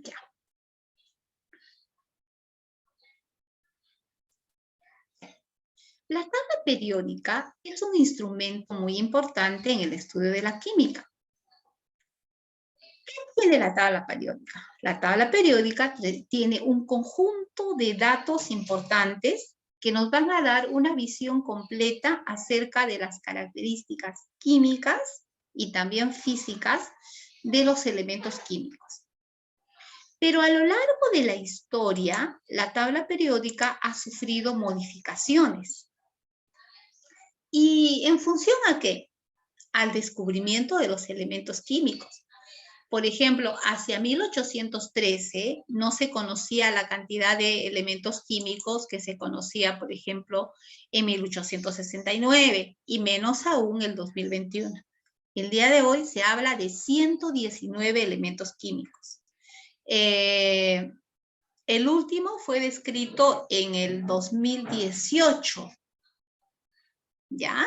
Ya. La tabla periódica es un instrumento muy importante en el estudio de la química. ¿Qué tiene la tabla periódica? La tabla periódica tiene un conjunto de datos importantes que nos van a dar una visión completa acerca de las características químicas y también físicas de los elementos químicos. Pero a lo largo de la historia, la tabla periódica ha sufrido modificaciones. ¿Y en función a qué? Al descubrimiento de los elementos químicos. Por ejemplo, hacia 1813 no se conocía la cantidad de elementos químicos que se conocía, por ejemplo, en 1869 y menos aún el 2021. El día de hoy se habla de 119 elementos químicos. El último fue descrito en el 2018, ¿ya?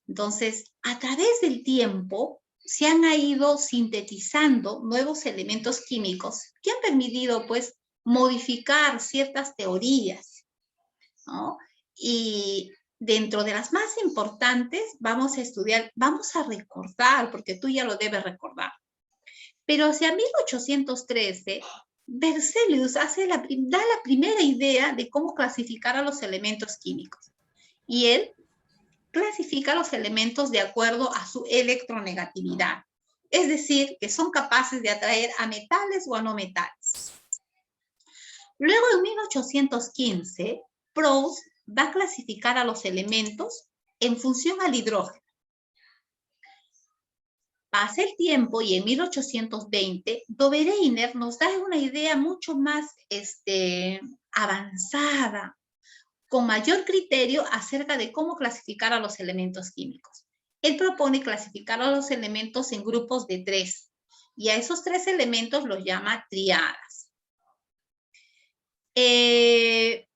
Entonces, a través del tiempo, se han ido sintetizando nuevos elementos químicos que han permitido, pues, modificar ciertas teorías, ¿no? Y dentro de las más importantes, vamos a estudiar, vamos a recordar, porque tú ya lo debes recordar. Pero hacia 1813, Berzelius da la primera idea de cómo clasificar a los elementos químicos. Y él clasifica los elementos de acuerdo a su electronegatividad, es decir, que son capaces de atraer a metales o a no metales. Luego, en 1815, Proust va a clasificar a los elementos en función al hidrógeno. Pasa el tiempo y en 1820, Dobereiner nos da una idea mucho más avanzada, con mayor criterio acerca de cómo clasificar a los elementos químicos. Él propone clasificar a los elementos en grupos de 3 y a esos 3 elementos los llama triadas.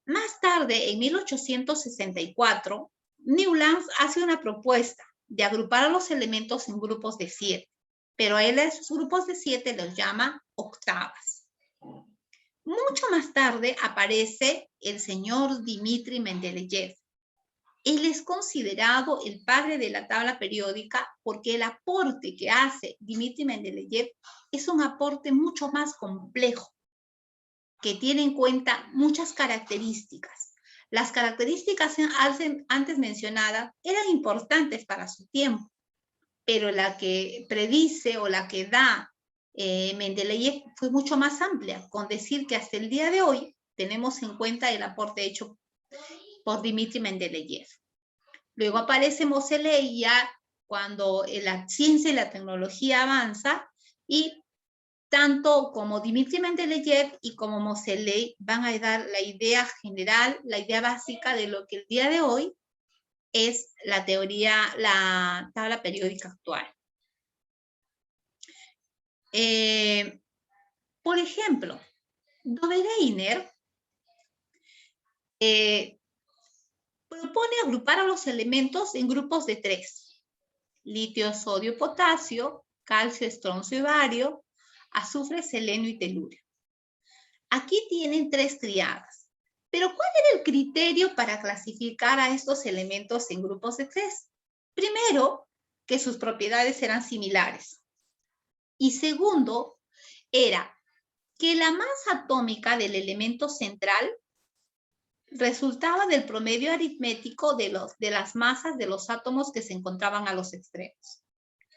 Más tarde, en 1864, Newlands hace una propuesta de agrupar a los elementos en grupos de 7, pero a él a esos grupos de 7 los llama octavas. Mucho más tarde aparece el señor Dmitri Mendeleev. Él es considerado el padre de la tabla periódica porque el aporte que hace Dmitri Mendeleev es un aporte mucho más complejo, que tiene en cuenta muchas características. Las características antes mencionadas eran importantes para su tiempo, pero la que predice o la que da Mendeleev fue mucho más amplia, con decir que hasta el día de hoy tenemos en cuenta el aporte hecho por Dmitri Mendeleev. Luego aparece Moseley ya cuando la ciencia y la tecnología avanza y tanto como Dmitri Mendeleev y como Moseley van a dar la idea general, la idea básica de lo que el día de hoy es la teoría, la tabla periódica actual. Por ejemplo, Dobereiner propone agrupar a los elementos en grupos de 3. Litio, sodio, potasio, calcio, estroncio y bario, azufre, selenio y telurio. Aquí tienen 3 triadas. Pero ¿cuál era el criterio para clasificar a estos elementos en grupos de 3? Primero, que sus propiedades eran similares. Y segundo, era que la masa atómica del elemento central resultaba del promedio aritmético de las masas de los átomos que se encontraban a los extremos.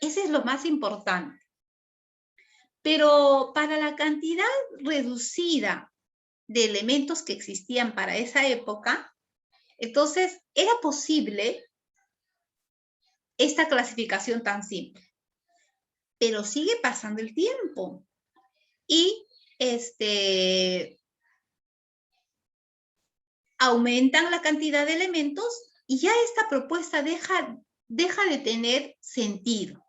Ese es lo más importante. Pero para la cantidad reducida de elementos que existían para esa época, entonces era posible esta clasificación tan simple. Pero sigue pasando el tiempo y aumentan la cantidad de elementos y ya esta propuesta deja de tener sentido.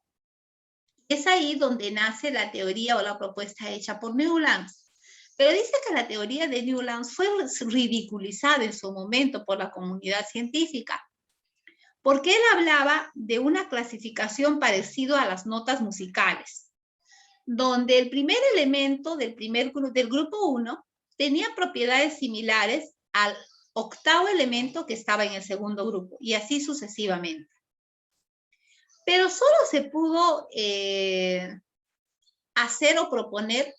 Es ahí donde nace la teoría o la propuesta hecha por Newlands. Pero dice que la teoría de Newlands fue ridiculizada en su momento por la comunidad científica, porque él hablaba de una clasificación parecida a las notas musicales. donde el primer elemento del grupo 1 tenía propiedades similares al octavo elemento que estaba en el segundo grupo, y así sucesivamente. Pero solo se pudo hacer o proponer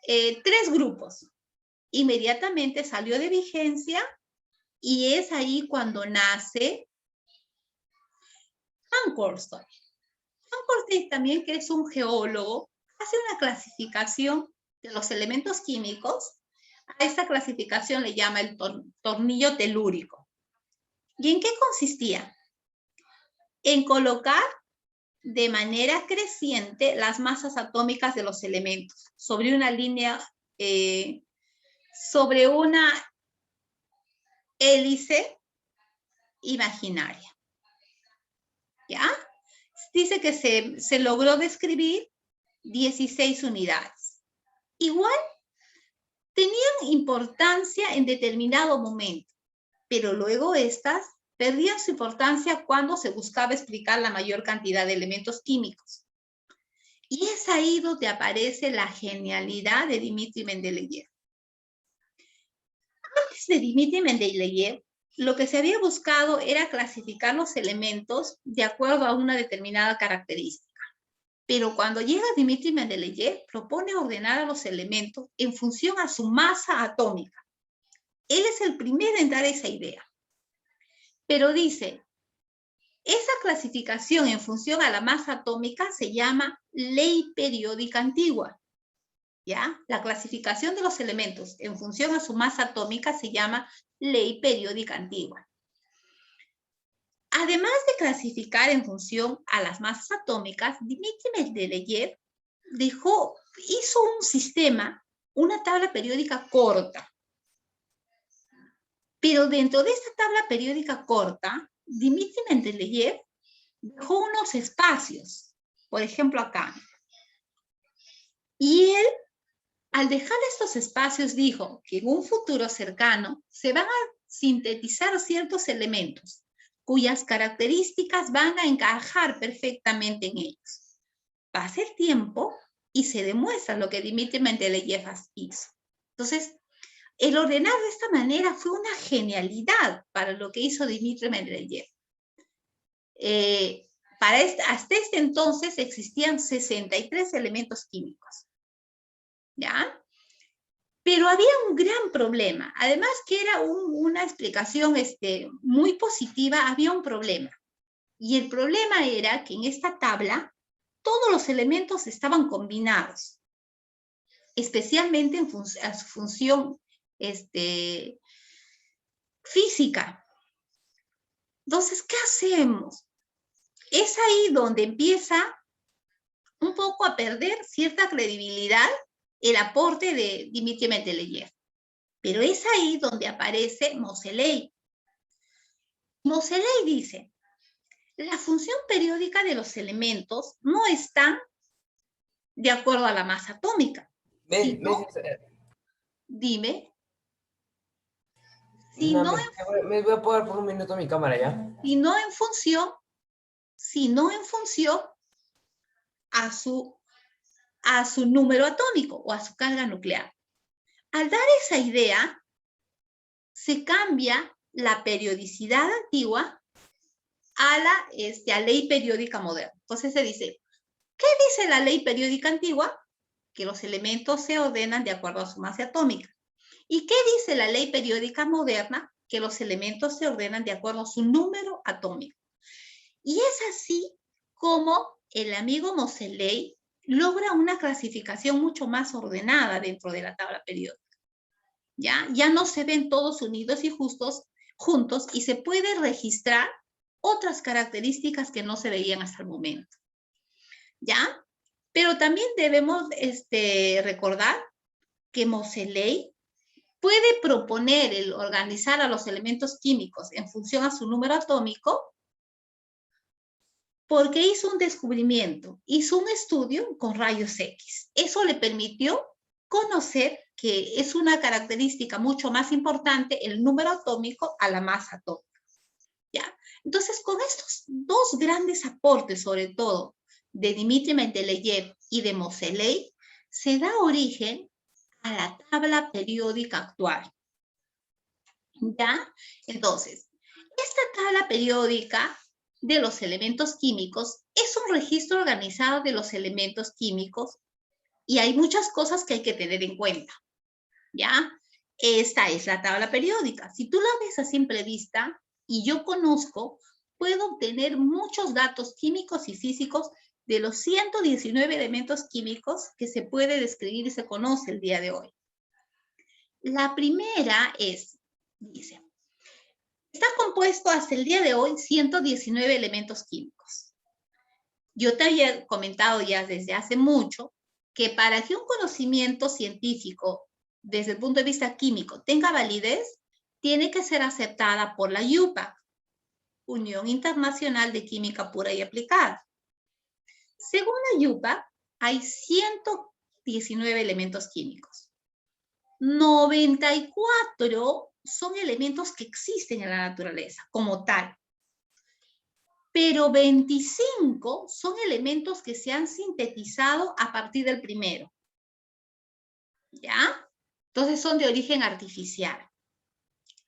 3 grupos. Inmediatamente salió de vigencia y es ahí cuando nace Van Corstorff. Van Corstorff también, que es un geólogo, hace una clasificación de los elementos químicos. A esta clasificación le llama el tornillo telúrico. ¿Y en qué consistía? En colocar de manera creciente las masas atómicas de los elementos sobre una línea, sobre una hélice imaginaria. ¿Ya? Dice que se logró describir 16 unidades. Igual tenían importancia en determinado momento, pero luego estas perdían su importancia cuando se buscaba explicar la mayor cantidad de elementos químicos. Y es ahí donde aparece la genialidad de Dmitri Mendeleev. Antes de Dmitri Mendeleev, lo que se había buscado era clasificar los elementos de acuerdo a una determinada característica. Pero cuando llega Dmitri Mendeleev, propone ordenar a los elementos en función a su masa atómica. Él es el primero en dar esa idea. Pero dice, esa clasificación en función a la masa atómica se llama ley periódica antigua. ¿Ya? La clasificación de los elementos en función a su masa atómica se llama ley periódica antigua. Además de clasificar en función a las masas atómicas, Dmitri Mendeleev hizo un sistema, una tabla periódica corta. Pero dentro de esta tabla periódica corta, Dmitri Mendeleev dejó unos espacios, por ejemplo acá. Y él, al dejar estos espacios, dijo que en un futuro cercano se van a sintetizar ciertos elementos cuyas características van a encajar perfectamente en ellos. Pasa el tiempo y se demuestra lo que Dmitri Mendeleev hizo. Entonces, el ordenar de esta manera fue una genialidad para lo que hizo Dmitri Mendeleev. Hasta este entonces existían 63 elementos químicos. ¿Ya? Pero había un gran problema. Además que era una explicación muy positiva, había un problema. Y el problema era que en esta tabla todos los elementos estaban combinados, especialmente en a su función física. Entonces, ¿qué hacemos? Es ahí donde empieza un poco a perder cierta credibilidad el aporte de Dmitri Mendeleev. Pero es ahí donde aparece Moseley. Moseley dice, la función periódica de los elementos no está de acuerdo a la masa atómica. Dime. Me voy a apagar por un minuto mi cámara, ¿ya? Sino en función a su número atómico o a su carga nuclear. Al dar esa idea, se cambia la periodicidad antigua a la ley periódica moderna. Entonces se dice, ¿qué dice la ley periódica antigua? Que los elementos se ordenan de acuerdo a su masa atómica. ¿Y qué dice la ley periódica moderna? Que los elementos se ordenan de acuerdo a su número atómico. Y es así como el amigo Moseley logra una clasificación mucho más ordenada dentro de la tabla periódica. Ya no se ven todos unidos y juntos y se puede registrar otras características que no se veían hasta el momento. ¿Ya? Pero también debemos recordar que Moseley puede proponer el organizar a los elementos químicos en función a su número atómico porque hizo un descubrimiento, hizo un estudio con rayos X. Eso le permitió conocer que es una característica mucho más importante el número atómico a la masa atómica. ¿Ya? Entonces, con estos dos grandes aportes, sobre todo, de Dmitri Mendeleev y de Moseley se da origen a la tabla periódica actual. ¿Ya? Entonces, esta tabla periódica de los elementos químicos es un registro organizado de los elementos químicos y hay muchas cosas que hay que tener en cuenta. ¿Ya? Esta es la tabla periódica. Si tú la ves a simple vista y yo conozco, puedo obtener muchos datos químicos y físicos de los 119 elementos químicos que se puede describir y se conoce el día de hoy. La primera es, dice, está compuesto hasta el día de hoy 119 elementos químicos. Yo te había comentado ya desde hace mucho que para que un conocimiento científico desde el punto de vista químico tenga validez, tiene que ser aceptada por la IUPAC, Unión Internacional de Química Pura y Aplicada. Según la IUPAC, hay 119 elementos químicos. 94 son elementos que existen en la naturaleza como tal. Pero 25 son elementos que se han sintetizado a partir del primero. ¿Ya? Entonces son de origen artificial.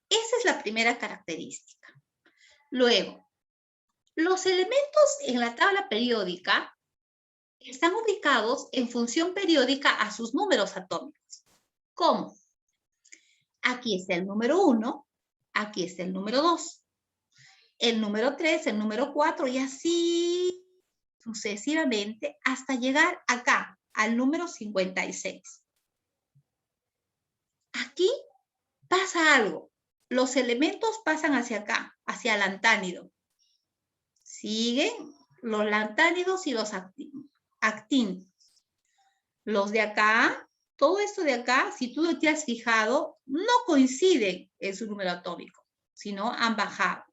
Esa es la primera característica. Luego, los elementos en la tabla periódica están ubicados en función periódica a sus números atómicos. ¿Cómo? Aquí está el número 1, aquí está el número 2, el número 3, el número 4 y así sucesivamente hasta llegar acá, al número 56. Aquí pasa algo. Los elementos pasan hacia acá, hacia el lantánido. Siguen los lantánidos y los actínidos. Los de acá, todo esto de acá, si tú te has fijado, no coinciden en su número atómico, sino han bajado.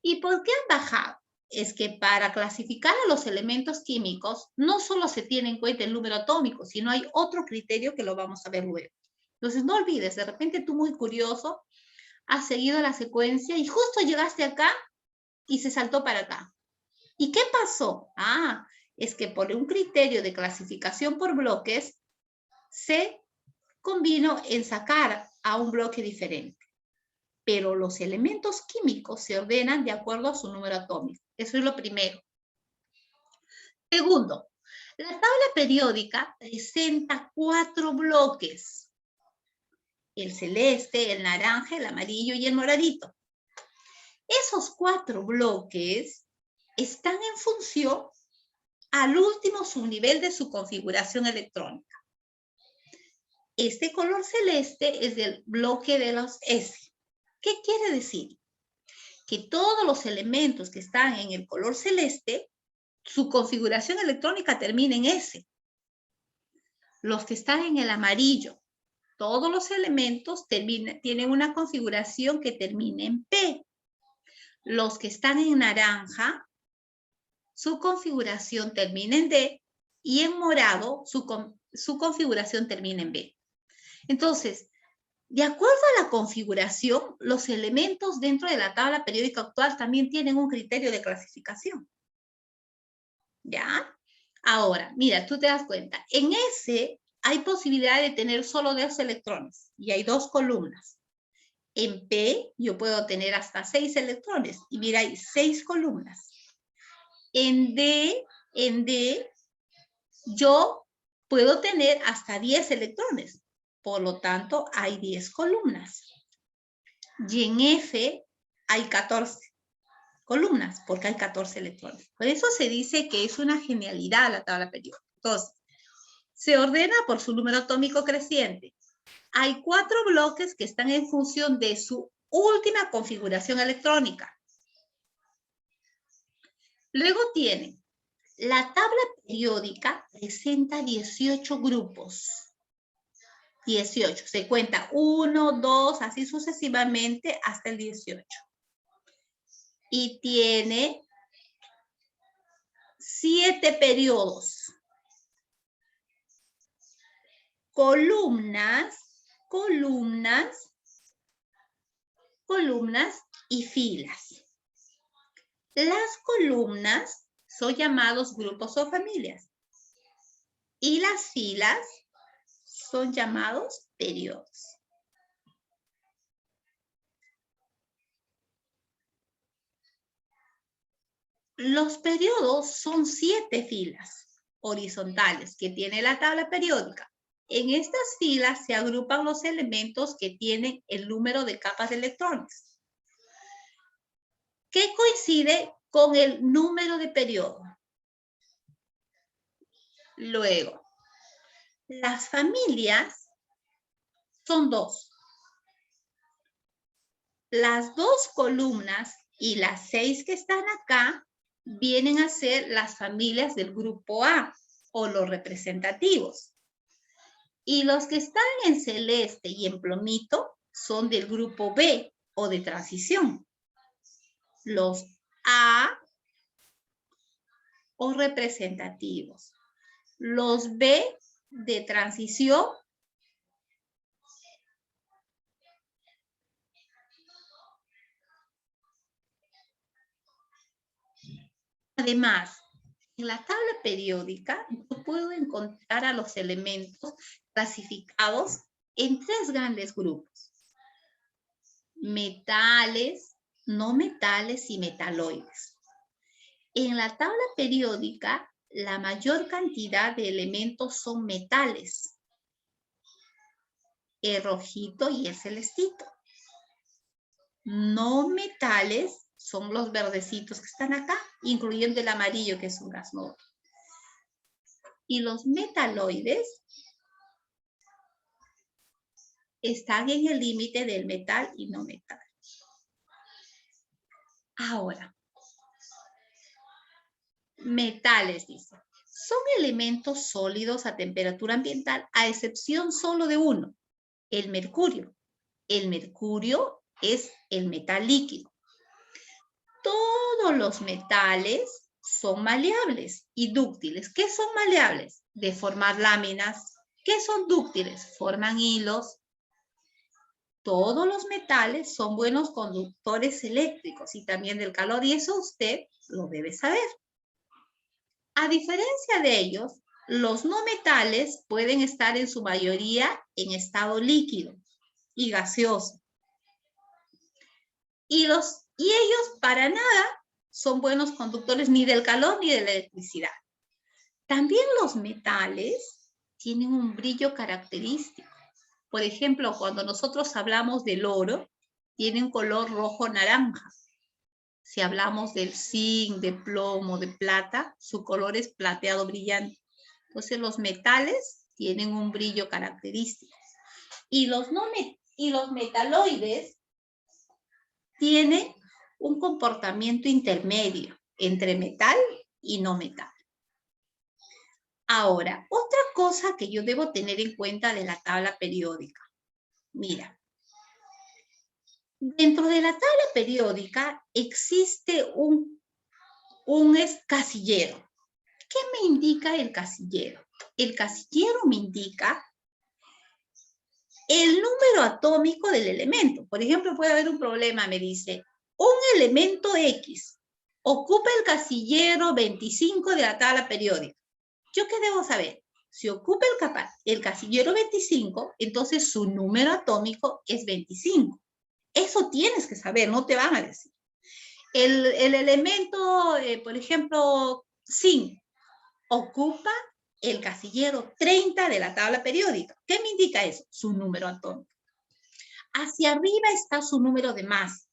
¿Y por qué han bajado? Es que para clasificar a los elementos químicos, no solo se tiene en cuenta el número atómico, sino hay otro criterio que lo vamos a ver luego. Entonces, no olvides, de repente tú muy curioso, has seguido la secuencia y justo llegaste acá y se saltó para acá. ¿Y qué pasó? Ah, es que por un criterio de clasificación por bloques, se combinó en sacar a un bloque diferente. Pero los elementos químicos se ordenan de acuerdo a su número atómico. Eso es lo primero. Segundo, la tabla periódica presenta 4 bloques. El celeste, el naranja, el amarillo y el moradito. Esos 4 bloques están en función al último subnivel de su configuración electrónica. Este color celeste es del bloque de los S. ¿Qué quiere decir? Que todos los elementos que están en el color celeste, su configuración electrónica termina en S. Los que están en el amarillo, todos los elementos tienen una configuración que termina en P. Los que están en naranja, su configuración termina en D, y en morado, su configuración termina en B. Entonces, de acuerdo a la configuración, los elementos dentro de la tabla periódica actual también tienen un criterio de clasificación. ¿Ya? Ahora, mira, tú te das cuenta, en S hay posibilidad de tener solo 2 electrones y hay 2 columnas. En P yo puedo tener hasta 6 electrones y mira, hay 6 columnas. En D yo puedo tener hasta 10 electrones. Por lo tanto, hay 10 columnas. Y en F hay 14 columnas, porque hay 14 electrones. Por eso se dice que es una genialidad la tabla periódica. Entonces, se ordena por su número atómico creciente. Hay 4 bloques que están en función de su última configuración electrónica. Luego tienen, la tabla periódica presenta 18 grupos. 18, se cuenta 1, 2, así sucesivamente hasta el 18. Y tiene 7 periodos. Columnas y filas. Las columnas son llamados grupos o familias. Y las filas son llamados periodos. Los periodos son 7 filas horizontales que tiene la tabla periódica. En estas filas se agrupan los elementos que tienen el número de capas de electrones, que coincide con el número de periodo. Luego, las familias son 2. Las 2 columnas y las 6 que están acá vienen a ser las familias del grupo A o los representativos. Y los que están en celeste y en plomito son del grupo B o de transición. Los A o representativos. Los B de transición. Además, en la tabla periódica yo puedo encontrar a los elementos clasificados en 3 grandes grupos: metales, no metales y metaloides. En la tabla periódica, la mayor cantidad de elementos son metales, el rojito y el celestito. No metales son los verdecitos que están acá, incluyendo el amarillo, que es un gas noble. Y los metaloides están en el límite del metal y no metal. Ahora, metales, dice, son elementos sólidos a temperatura ambiental, a excepción solo de uno, el mercurio. El mercurio es el metal líquido. Todos los metales son maleables y dúctiles. ¿Qué son maleables? De formar láminas. ¿Qué son dúctiles? Forman hilos. Todos los metales son buenos conductores eléctricos y también del calor, y eso usted lo debe saber. A diferencia de ellos, los no metales pueden estar en su mayoría en estado líquido y gaseoso. Y ellos para nada son buenos conductores ni del calor ni de la electricidad. También los metales tienen un brillo característico. Por ejemplo, cuando nosotros hablamos del oro, tiene un color rojo-naranja. Si hablamos del zinc, de plomo, de plata, su color es plateado brillante. Entonces, los metales tienen un brillo característico. Y los metaloides tienen un comportamiento intermedio entre metal y no metal. Ahora, otra cosa que yo debo tener en cuenta de la tabla periódica. Mira, dentro de la tabla periódica existe un casillero. ¿Qué me indica el casillero? El casillero me indica el número atómico del elemento. Por ejemplo, puede haber un problema, me dice, un elemento X ocupa el casillero 25 de la tabla periódica. ¿Yo qué debo saber? Si ocupa el casillero 25, entonces su número atómico es 25. Eso tienes que saber, no te van a decir. El elemento, por ejemplo, zinc, ocupa el casillero 30 de la tabla periódica. ¿Qué me indica eso? Su número atómico. Hacia arriba está su número de masa.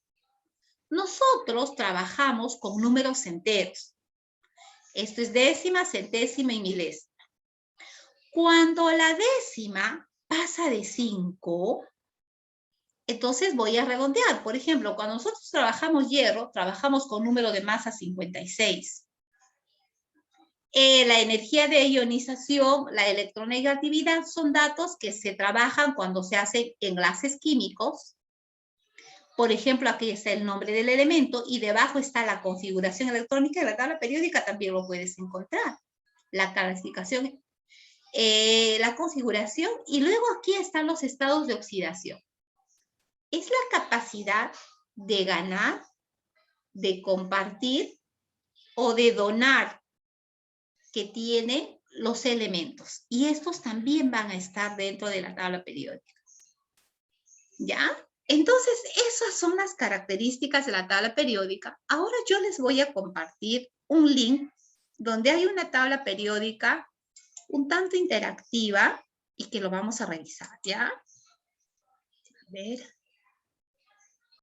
Nosotros trabajamos con números enteros. Esto es décima, centésima y milésima. Cuando la décima pasa de 5, entonces voy a redondear. Por ejemplo, cuando nosotros trabajamos hierro, trabajamos con número de masa 56. La energía de ionización, la electronegatividad son datos que se trabajan cuando se hacen enlaces químicos. Por ejemplo, aquí está el nombre del elemento y debajo está la configuración electrónica de la tabla periódica, también lo puedes encontrar. La clasificación, la configuración, y luego aquí están los estados de oxidación. Es la capacidad de ganar, de compartir o de donar que tiene los elementos. Y estos también van a estar dentro de la tabla periódica. ¿Ya? Entonces, esas son las características de la tabla periódica. Ahora yo les voy a compartir un link donde hay una tabla periódica un tanto interactiva y que lo vamos a revisar, ¿ya? A ver.